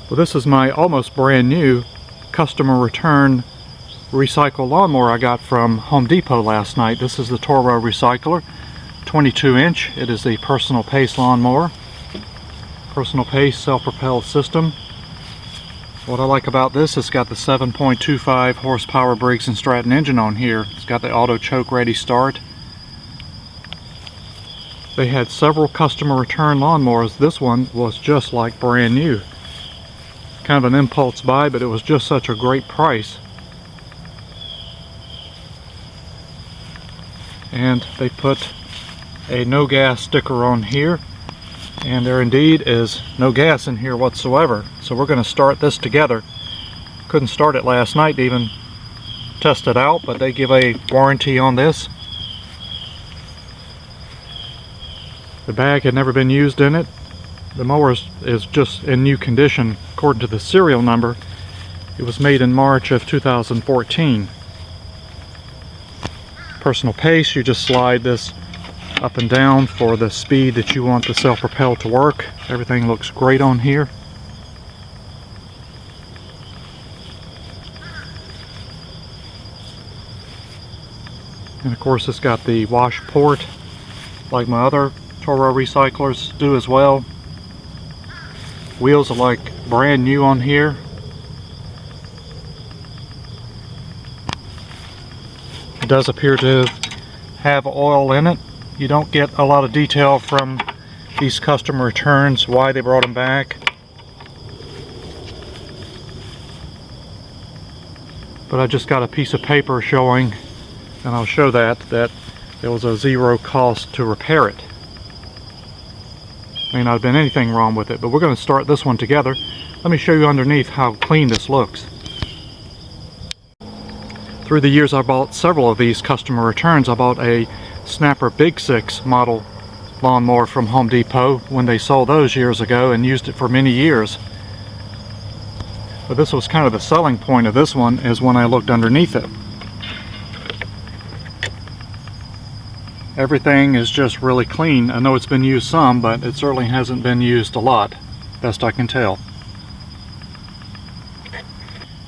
Well, this is my almost brand new customer return recycle lawnmower I got from Home Depot last night. This is the Toro recycler, 22-inch. It is a personal pace lawnmower. Personal pace self-propelled system. What I like about this, it's got the 7.25 horsepower Briggs and Stratton engine on here. It's got the auto choke ready start. They had several customer return lawnmowers. This one was just like brand new. Kind of an impulse buy, but it was just such a great price. And they put a no gas sticker on here, and there indeed is no gas in here whatsoever. So we're going to start this together. Couldn't start it last night to even test it out, but they give a warranty on this. The bag had never been used in it. The mower is just in new condition. According to the serial number, it was made in March of 2014. Personal pace, you just slide this up and down for the speed that you want the self-propel to work. Everything looks great on here. And of course it's got the wash port like my other Toro recyclers do as well. Wheels are like brand new on here. It does appear to have oil in it. You don't get a lot of detail from these customer returns, why they brought them back. But I just got a piece of paper showing, and I'll show that there was a zero cost to repair it. May not have been anything wrong with it, but we're going to start this one together. Let me show you underneath how clean this looks. Through the years I bought several of these customer returns. I bought a Snapper Big 6 model lawnmower from Home Depot when they sold those years ago, and used it for many years. But this was kind of the selling point of this one, is when I looked underneath it. Everything is just really clean. I know it's been used some, but it certainly hasn't been used a lot, best I can tell.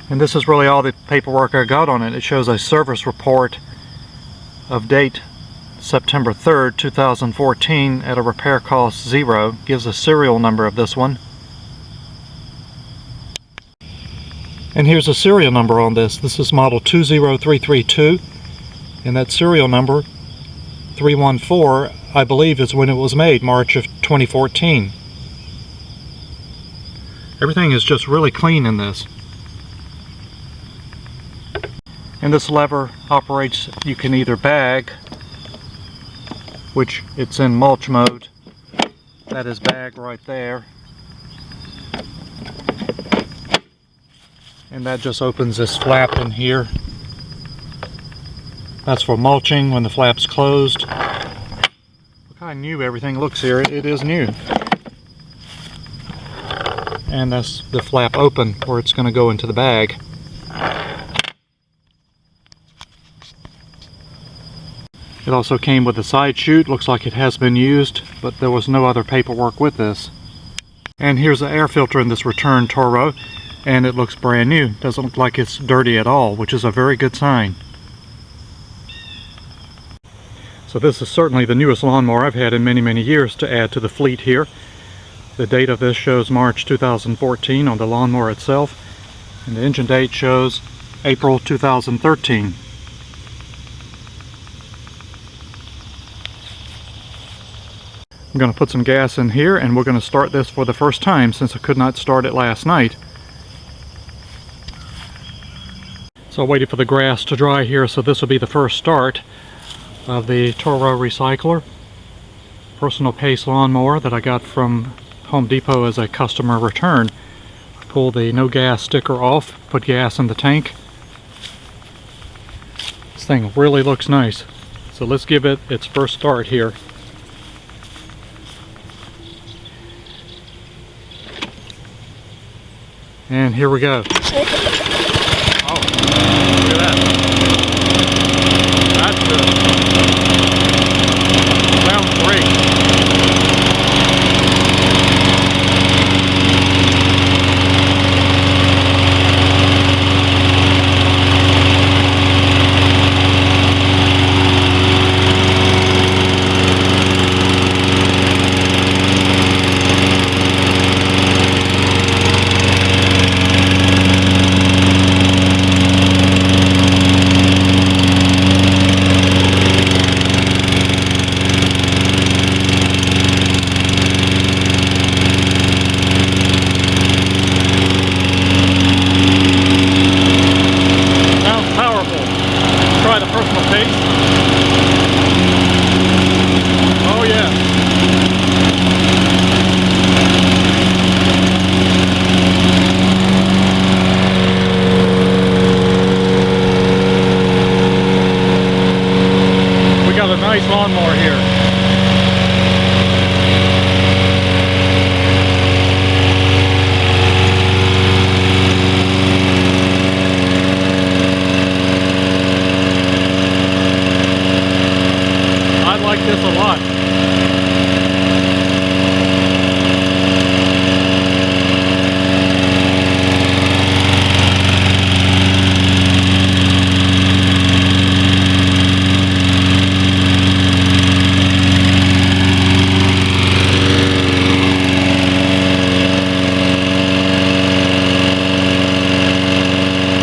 And this is really all the paperwork I got on it. It shows a service report of date September 3rd, 2014 at a repair cost 0. Gives a serial number of this one. And here's a serial number on this. This is model 20332, and that serial number 314, I believe, is when it was made, March of 2014. Everything is just really clean in this. And this lever operates, you can either bag, which it's in mulch mode. That is bag right there. And that just opens this flap in here. That's for mulching when the flap's closed. Look how new everything looks here. It is new. And that's the flap open where it's going to go into the bag. It also came with a side chute. Looks like it has been used, but there was no other paperwork with this. And here's the air filter in this return Toro, and it looks brand new. Doesn't look like it's dirty at all, which is a very good sign. So this is certainly the newest lawnmower I've had in many, many years to add to the fleet here. The date of this shows March 2014 on the lawnmower itself, and the engine date shows April 2013. I'm going to put some gas in here, and we're going to start this for the first time since I could not start it last night. So I waited for the grass to dry here, so this will be the first start of the Toro recycler. Personal pace lawnmower that I got from Home Depot as a customer return. Pull the no gas sticker off, put gas in the tank. This thing really looks nice. So let's give it its first start here. And here we go. Oh, look at that. That's good. Sounds great. this a lot.